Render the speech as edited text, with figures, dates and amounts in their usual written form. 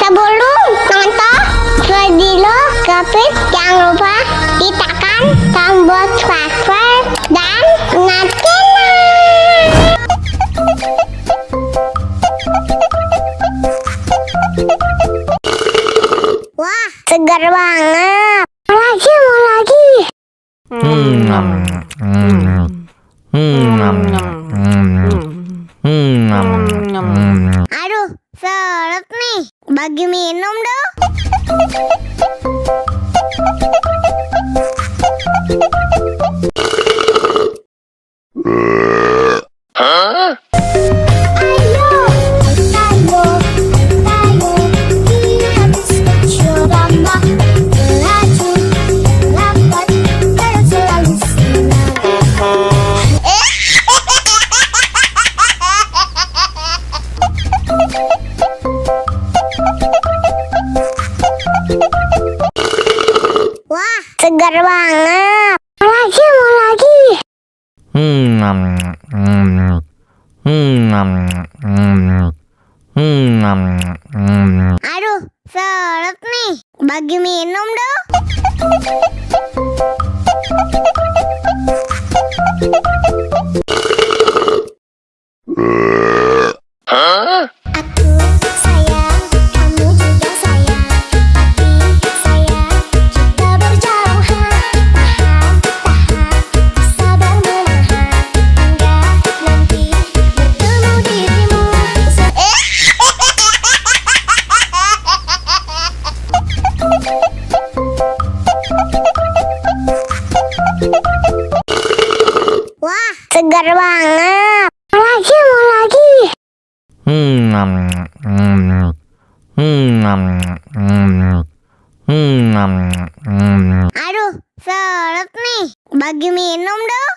Sebelum nonton video Gapit, jangan lupa tekan tombol subscribe dan nyalakan. Wah, segar banget. Mau lagi. Aduh, seret nih. Bagi minum dong. Wah, segar banget. Mau lagi. Aduh, seret nih. Bagi minum dong. Aku sayang, kamu juga sayang, tapi sayang kita berjauhan. Tahan, sabar menahan, hingga nanti bertemu dirimu. Wah, segar banget. Mau lagi. Aduh, seret nih. Bagi minum dong.